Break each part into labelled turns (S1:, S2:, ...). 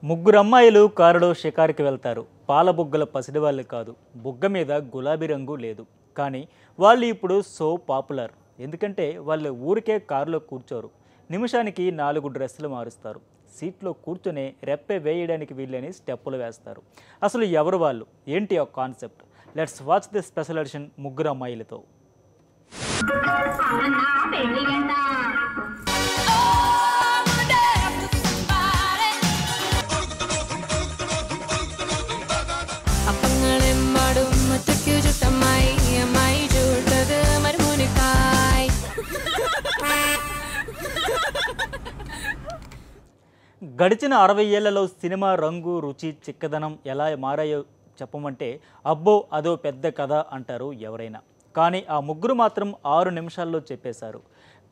S1: ముగ్గురు అమ్మాయిలు కారులో షికారుకి వెళ్తారు. పాల బుగ్గల పసిడివాళ్ళు కాదు, బుగ్గ మీద గులాబీ రంగు లేదు. కానీ వాళ్ళు ఇప్పుడు సో పాపులర్. ఎందుకంటే వాళ్ళు ఊరికే కారులో కూర్చోరు, నిమిషానికి 4 డ్రెస్సులు మారుస్తారు. సీట్లో కూర్చొని రెప్పే వేయడానికి వీళ్ళని స్టెప్పులు వేస్తారు. అసలు ఎవరు వాళ్ళు, ఏంటి ఆ concept? Let's watch the special edition ముగ్గురు అమ్మాయిలతో. గడిచిన 60 ఏళ్లలో సినిమా రంగు, రుచి, చిక్కదనం ఎలా మారాయో చెప్పమంటే అబ్బో అదో పెద్ద కథ అంటారు ఎవరైనా. కానీ ఆ ముగ్గురు మాత్రం 6 నిమిషాల్లో చెప్పేశారు.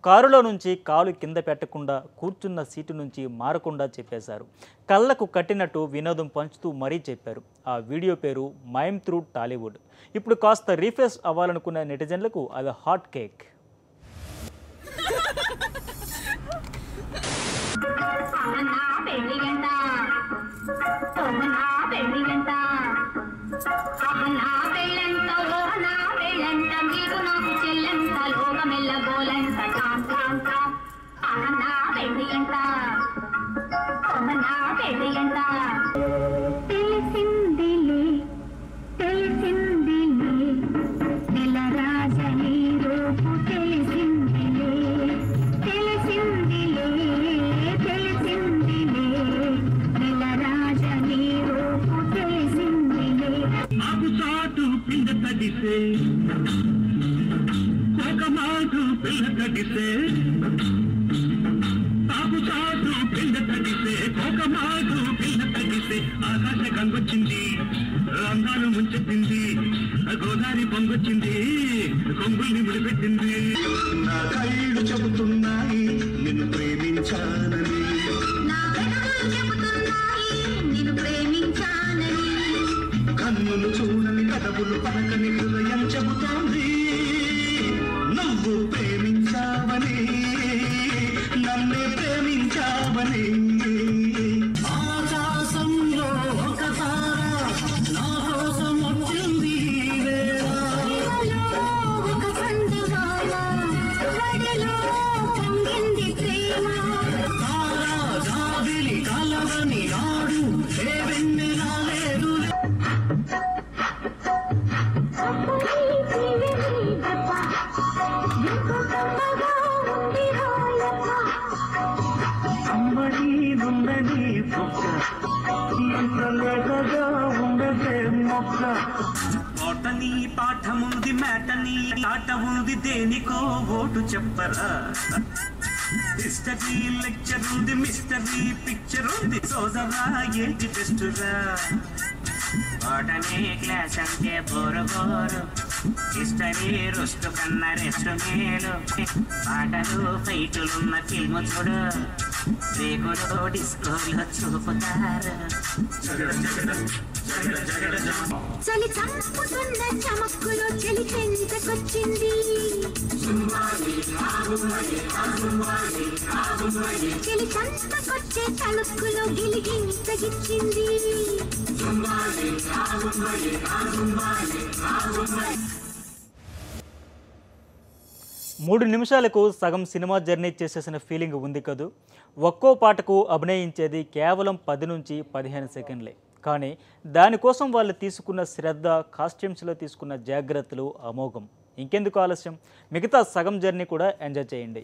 S1: కారులో నుంచి కాలు కింద పెట్టకుండా, కూర్చున్న సీటు నుంచి మారకుండా చెప్పేశారు. కళ్ళకు కట్టినట్టు వినోదం పంచుతూ మరీ చెప్పారు. ఆ వీడియో పేరు మైమ్ త్రూ టాలీవుడ్. ఇప్పుడు కాస్త రీఫ్రెష్ అవ్వాలనుకున్న నెటిజన్లకు అది హాట్ కేక్.
S2: ఆకాశ గంగొచ్చింది, రంగాలు ముంచెత్తింది, గోదావరి పొంగొచ్చింది, కొంగుల్ని ముడిపెట్టింది. నా కళ్ళు చెబుతున్నాయి నిన్ను ప్రేమించానని, కన్నులు చూడని కదవులు పలకని హృదయం చెబుతోంది నువ్వు ప్రేమించావని, నన్నే ప్రేమించావని. ఓటని పాఠముంది, మేటని ఆట ఉంది, దేనికో ఓటు చెప్పరా. హిస్టరీ లెక్చర్ ఉంది, మిస్టరీ పిక్చర్ ఉంది, సోదరా ఏంటి బెస్టురా. ఓటనే క్లాస్ అంటే బోరు బోరు, హిస్టరీ రుస్టు కన్నా రెస్టు మేలు. పాటలు ఫైటులున్న ఫిల్మ్ చూడు, రేకులు డిస్కోలో చూపుతారు.
S3: చలి చంపుతున్న చమక్కులో చలి చెంతకొచ్చింది, చలి చంతకొచ్చే తలుపులో గిలిగింతగిచ్చింది.
S1: 3 నిమిషాలకు సగం సినిమా జర్నీ చేసేసిన ఫీలింగ్ ఉంది కదూ. ఒక్కో పాటకు అభినయించేది కేవలం 10 నుంచి 15 సెకండ్లే. కానీ దానికోసం వాళ్ళు తీసుకున్న శ్రద్ధ, కాస్ట్యూమ్స్లో తీసుకున్న జాగ్రత్తలు అమోఘం. ఇంకెందుకు ఆలస్యం, మిగతా సగం జర్నీ కూడా ఎంజాయ్ చేయండి.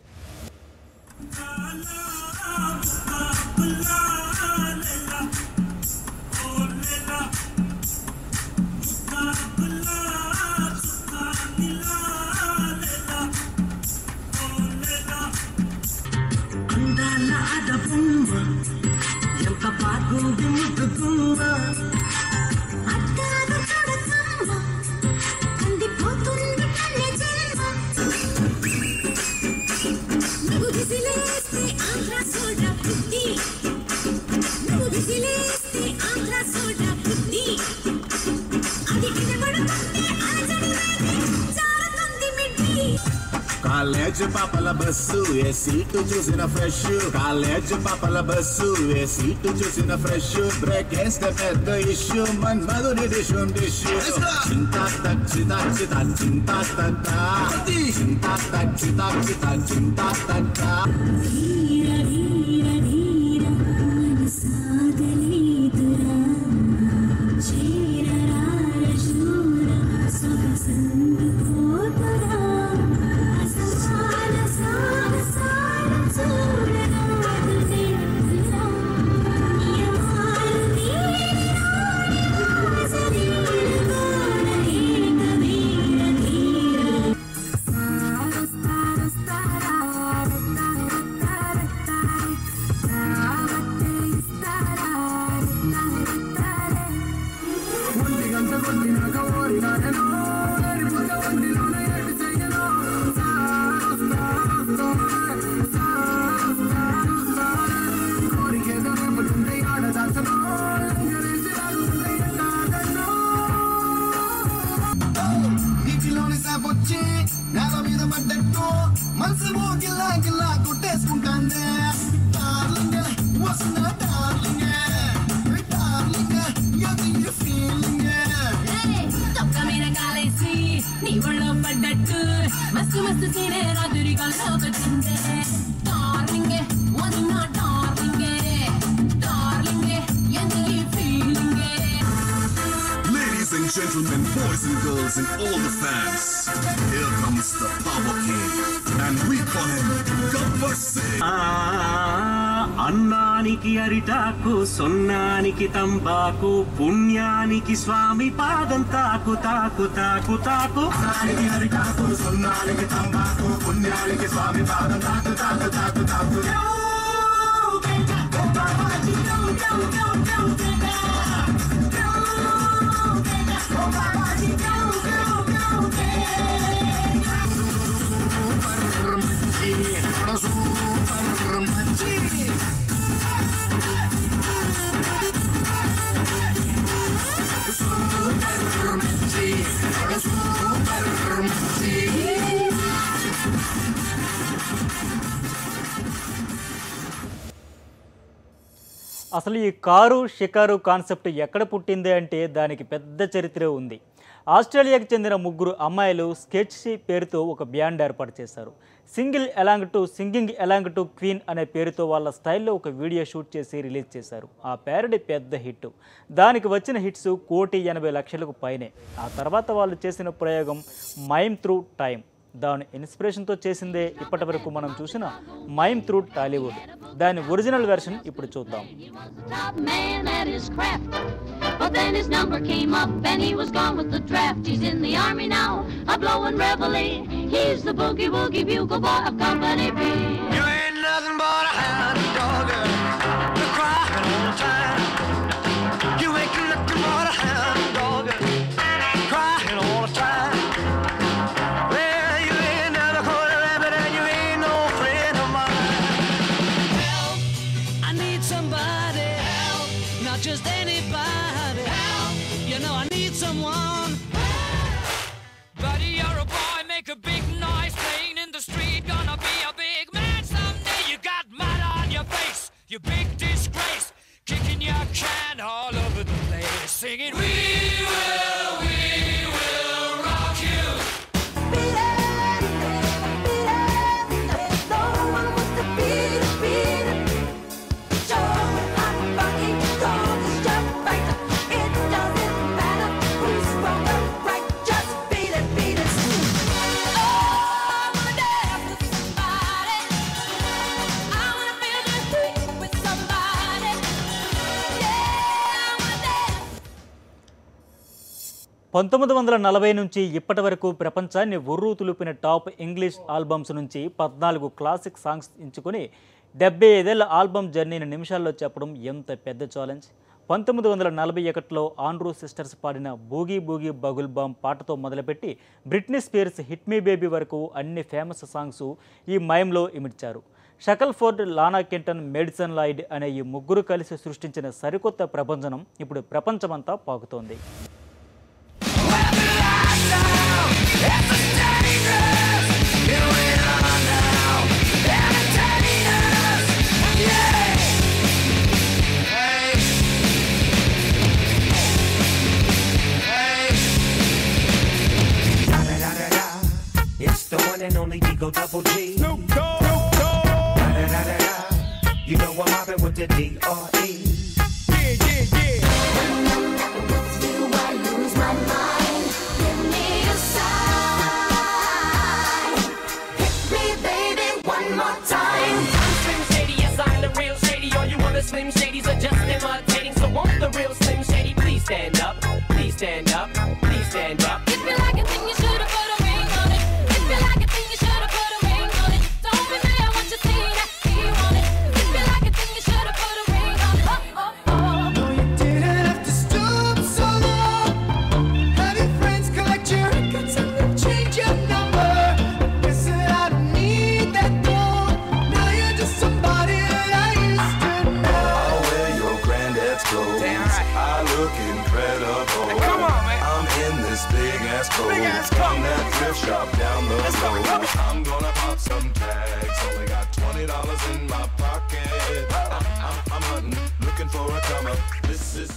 S4: కాలేజ్ పాపల బస్సు ఏ సీటు చూసిన ఫ్రెష్ కాలేజ్ పాపల బస్సు ఏ సీటు చూసిన ఫ్రెష్ బ్రేక్ వేస్తే పెద్ద ఇష్యూ మన్మధుని డిషుం డిష్యూ చింతా తక్ చితా చితా చింతా తక్క చింతా తక్ చితా చితా చింతా తక్క నేల మీద పడ్డట్టు మనసు గిల్లా గిల్లా కొట్టేసుకుంటాందే డార్లింగ్ వస్తున్నా డార్లింగ్ డార్లింగ్ యు ఫీలింగ్
S3: తొక్క మీద కాలేసి నీ ఒళ్ళో పడ్డట్టు మస్తు మస్తు సీనే రాత్రి కల్లో వచ్చిందే డార్లింగ్ వస్తున్నా darling darling you feeling
S4: Ladies and gentlemen, boys and girls and all the fans, here comes the Power King and we call him Gabbar Singh.
S2: అన్నానికి అరిటాకు సున్నానికి తంబాకు పుణ్యానికి స్వామి పాదం తాకు తాకు తాకు తాకు
S4: అరిటాకు సున్నానికి తంబాకు పుణ్యానికి స్వామి పాదం తాకు తాకు తాకు తాకు
S1: అసలు ఈ కారు షికారు కాన్సెప్ట్ ఎక్కడ పుట్టింది అంటే దానికి పెద్ద చరిత్ర ఉంది. ఆస్ట్రేలియాకు చెందిన ముగ్గురు అమ్మాయిలు స్కెచ్షీ పేరుతో ఒక బ్యాండ్ ఏర్పాటు చేశారు. సింగింగ్ ఎలాంగ్ టు క్వీన్ అనే పేరుతో వాళ్ళ స్టైల్లో ఒక వీడియో షూట్ చేసి రిలీజ్ చేశారు. ఆ ప్యారడీ పెద్ద హిట్. దానికి వచ్చిన హిట్స్ 1,80,00,000కు పైనే. ఆ తర్వాత వాళ్ళు చేసిన ప్రయోగం మైమ్ త్రూ టైమ్. దాని ఇన్స్పిరేషన్తో చేసిందే ఇప్పటి వరకు మనం చూసిన మైమ్ త్రూ టాలీవుడ్. దాని ఒరిజినల్ వెర్షన్ ఇప్పుడు చూద్దాం.
S5: But then his number came up and he was gone with the draft. He's in the army now, a blowing reveille. He's the boogie woogie bugle boy of Company B.
S6: You ain't nothing but a hound dog, you're crying all the time. You ain't nothing but a hound dog, crying all the time. Well, you ain't never caught a rabbit and you ain't no friend of mine. Help, I need somebody. Help, not just anybody. You know I need someone. Buddy, you're a boy, make a big noise, playing in the street, gonna be a big man someday. You got mud on your face, you big disgrace, kicking your can all over the place, singing we will rock you.
S3: Beat it, beat it, no one wants to beat it, beat it. Show hot funky, don't jump right. It doesn't matter who's wrong or right, just beat it, beat it. Oh, I wanna dance with somebody. I wanna feel the beat with somebody. Yeah, I wanna dance.
S1: 1940 నుంచి ఇప్పటి వరకు ప్రపంచాన్ని ఉర్రూ తులిపిన top English albums నుంచి 14 classic songs ఎంచుకొని 75 ఏళ్ల album జర్నీని నిమిషాల్లో చెప్పడం ఎంత పెద్ద ఛాలెంజ్. 1941లో ఆండ్రూ సిస్టర్స్ పాడిన బూగీ బూగీ బగుల్ బామ్ పాటతో మొదలుపెట్టి బ్రిట్నీ స్పియర్స్ హిట్ మీ బేబీ వరకు అన్ని ఫేమస్ సాంగ్స్ ఈ మైమ్లో ఇమిడ్చారు. షకల్ఫోర్డ్, లానా కెంటన్, మేడిసన్ లాయిడ్ అనే ఈ ముగ్గురు కలిసి సృష్టించిన సరికొత్త ప్రపంచనం ఇప్పుడు ప్రపంచమంతా పాకుతోంది.
S6: It's a dangerous, you ain't
S2: Double G. Snoop Dogg. You know I'm mobbing with the D.R.E.
S7: Slim Shadys are just imitating, so won't the real Slim Shady please stand up? Please stand up, please stand up.
S3: If you like a thing, you should've put a ring on it. If you like a thing, you should've put a ring on it. Don't be mad, I want you to see that you want it. If you like a thing, you should've put a ring on it. Oh, oh, oh.
S6: No, you didn't have to stoop so low. Have your friends collect your records and then change your number. Listen, I don't need that gold. Now you're just somebody that I used to know.
S8: I'll wear your granddad's clothes.
S6: Damn right.
S8: I look incredible.
S6: Come on, man.
S8: I'm in this big ass coat.
S6: Big ass coat.
S8: From that thrift shop down the road. I'm gonna pop some tags. Only got $20 in my pocket. I'm hunting, looking for a come up. This is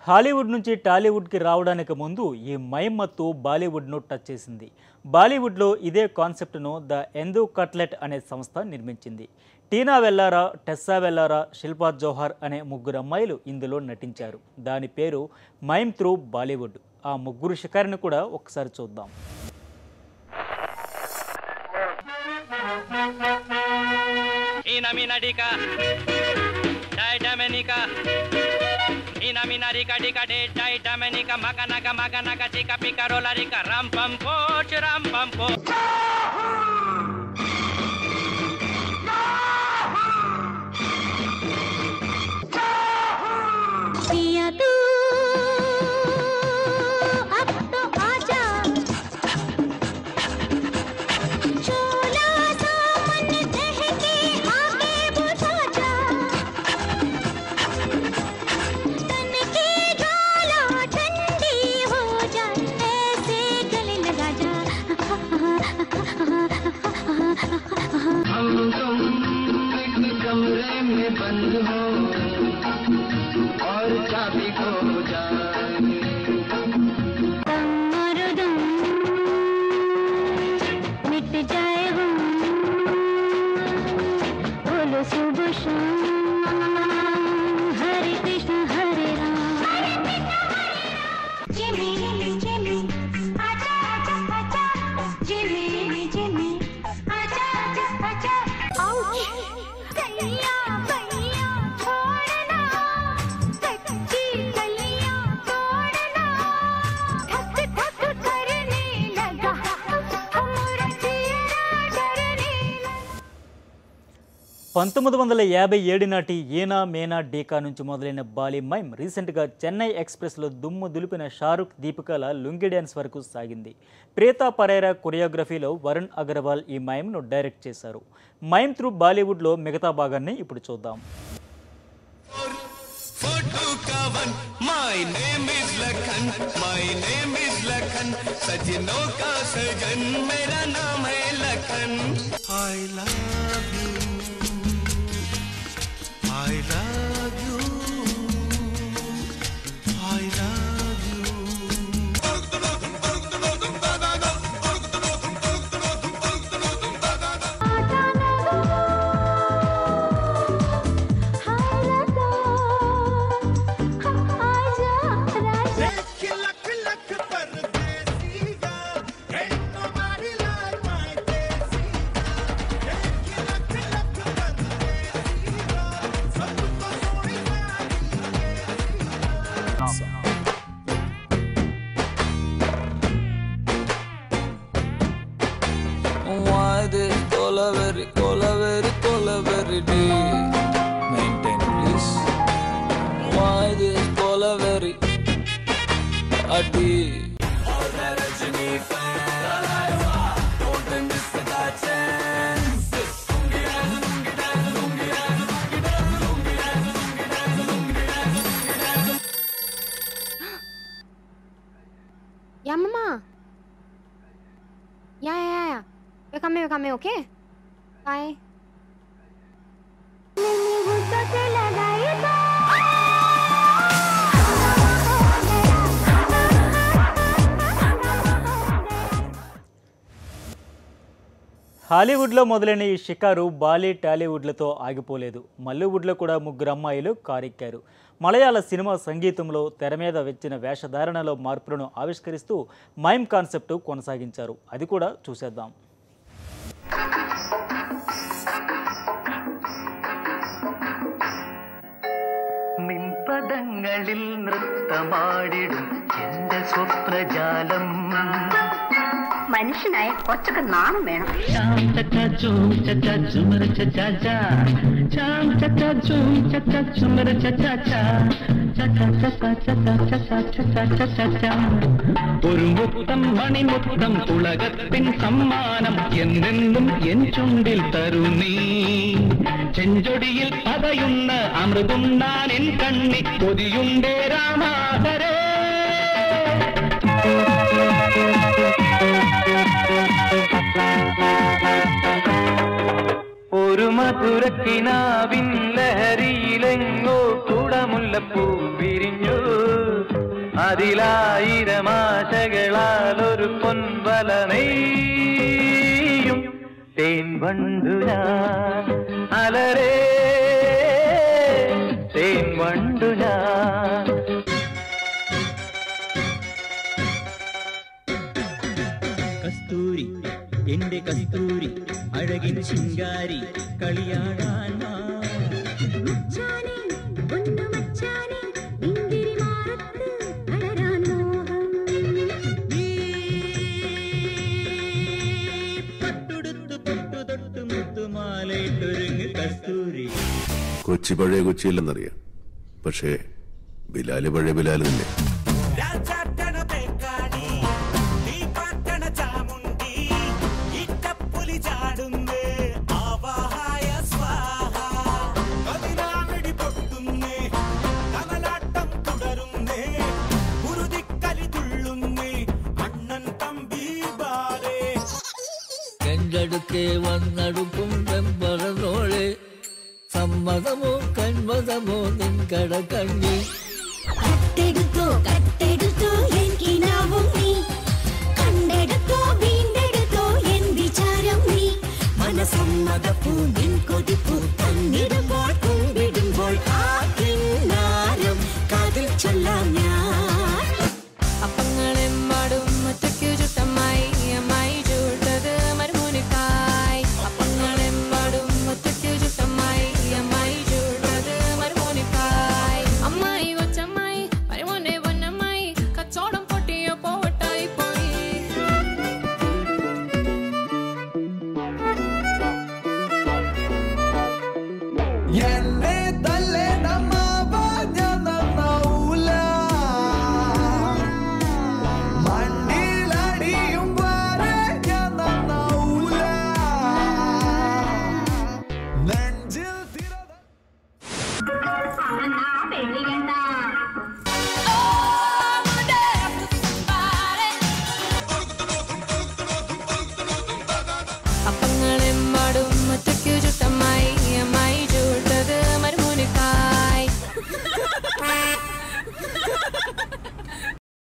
S1: Hollywood నుంచి టాలీవుడ్కి రావడానికి ముందు ఈ మైమత్తు బాలీవుడ్ను touch చేసింది. బాలీవుడ్లో ఇదే కాన్సెప్ట్ను the ఎందు cutlet అనే సంస్థ నిర్మించింది. టీనా వెల్లారా, టెస్సా వెల్లారా, శిల్పా జోహార్ అనే ముగ్గురు అమ్మాయిలు ఇందులో నటించారు. దాని పేరు మైమ్ త్రూ బాలీవుడ్. ఆ ముగ్గురు షికారిని కూడా ఒకసారి చూద్దాం.
S7: Inaminarika dika de dai damenika maganaga maganaga tika pikarola rika rampam coach rampam coach.
S3: पिया तू अब तो आजा, चोला सामन दहके आगे बुझा जा, तन की ज्वाला ठंडी हो जाए ऐसे गले लगा जा.
S6: हम तुम एक कमरे में बंद हो और चाबी खो जाए.
S3: और दम मिट जाए वो, बोलो सुबह शाम हरे कृष्ण हरे राम. जिमी जिमी आजा आजा आजा, जिमी जिमी आजा आजा आजा. कैया कैया छोड़ना, कच्ची कलियां तोड़ना, ठक ठक करने लगा हमारा चेहरा डरने लगा.
S1: 1957 నాటి ఏనా మేనా డేకా నుంచి మొదలైన బాలీ మైమ్ రీసెంట్గా చెన్నై ఎక్స్ప్రెస్లో దుమ్ము దులిపిన షారుఖ్ దీపికల లుంగి డ్యాన్స్ వరకు సాగింది. ప్రియతా పరేరా కొరియోగ్రఫీలో వరుణ్ అగర్వాల్ ఈ మైమ్ను డైరెక్ట్ చేశారు. మైమ్ త్రూ బాలీవుడ్లో మిగతా భాగాన్ని ఇప్పుడు చూద్దాం.
S8: My name is Lakhan, my name is Lakhan, सजनों का सजन मेरा नाम है Lakhan. I love you, I love you, I love you.
S9: Why this Colaveri D? Maintain please. Why this Colaveri a D?
S10: Yeah, Mama. Yeah. We're coming, okay? Bye.
S1: హాలీవుడ్లో మొదలైన ఈ షికారు బాలీ టాలీవుడ్లతో ఆగిపోలేదు. మల్లీవుడ్లో కూడా ముగ్గురు అమ్మాయిలు కారెక్కారు. మలయాళ సినిమా సంగీతంలో తెర మీద వచ్చిన వేషధారణలో మార్పులను ఆవిష్కరిస్తూ మైమ్ కాన్సెప్ట్ కొనసాగించారు. అది కూడా చూసేద్దాం.
S11: മിൻപദങ്ങളിൽ നൃത്തമാടിടും എന്റെ സ്വപ്നജാലം
S12: മനുഷ്യനായ കുറച്ചൊക്കെ നാണം വേണം.
S11: ഒരു മുത്തം മണിമുത്തം ഉലകത്തിൻ സമ്മാനം എന്നെന്നും എൻ ചുണ്ടിൽ തരുന്നീ ചെഞ്ചൊടിയിൽ പതയുന്ന അമൃതും ഞാൻ എൻ കണ്ണി കൊതിയുണ്ടേ രാമാഹരേ. ഒരു മധുരക്കിനാവിൻ ലഹരിയിലെങ്ങോ കുടമുല്ലപ്പൂ വിരിഞ്ഞു. അതിലായിരം ആശകളാൽ ഒരു പൊൻവല നെയ്യും തേൻ വണ്ടു ഞാൻ അലരേ തേൻ വണ്ടു ഞാൻ.
S13: കസ്തൂരി എന്റെ കസ്തൂരി അഴകിൻ ശിങ്കാരി കളിയാടാൻ പട്ടുടുത്തു പൊട്ടു തൊട്ടു മുത്തുമാലയിട്ടൊരുങ്ങ് കസ്തൂരി.
S14: കൊച്ചി പഴയ കൊച്ചിയില്ലെന്നറിയാം, പക്ഷേ ബിലാല് പഴയ ബിലാല് തന്നെ.
S9: കണ്ടടുക്കെ വന്നടുക്കും വെമ്പറോളെ സമ്മതമോ കന്മതമോ നിൻകട കണ്ണി.
S3: കട്ടെടുത്തോ കട്ടെടുത്തോ എനിക്കിനാവും നീ, കണ്ടെടുത്തോ വീണ്ടെടുത്തോ എൻ വിചാരം നീ. മനസമ്മതപ്പൂ നിൻ കൊതിപ്പൂ തന്നിടുമ്പോൾ കുമ്പിടുമ്പോൾ ആ കിന്നാരം കാതിൽ ചൊല്ലാം ഞാൻ.
S15: അപ്പങ്ങളെമ്പാടും ഒറ്റയ്ക്കു ചുട്ടമായി അമ്മായി ചൂട്ടത് മരുമോനിക്കായി. അപ്പങ്ങളെമ്പാടും ഒറ്റയ്ക്കു ചുട്ടമായി അമ്മായി ചൂട്ടത് മരുമോനിക്കായി. അമ്മായി കൊച്ചമ്മായി മരുമോനെ പൊന്നമ്മായി കച്ചോടം പൊട്ടിയോ പോട്ടായി പോയി.
S6: എന്നെ തല്ലേ നമ്മ നന്നാവൂല, മണ്ടിലടിയും വരെ ഞാൻ നന്നാവൂല, നെഞ്ചിൽ
S15: അപ്പങ്ങളെമ്പാടും ഒറ്റയ്ക്ക്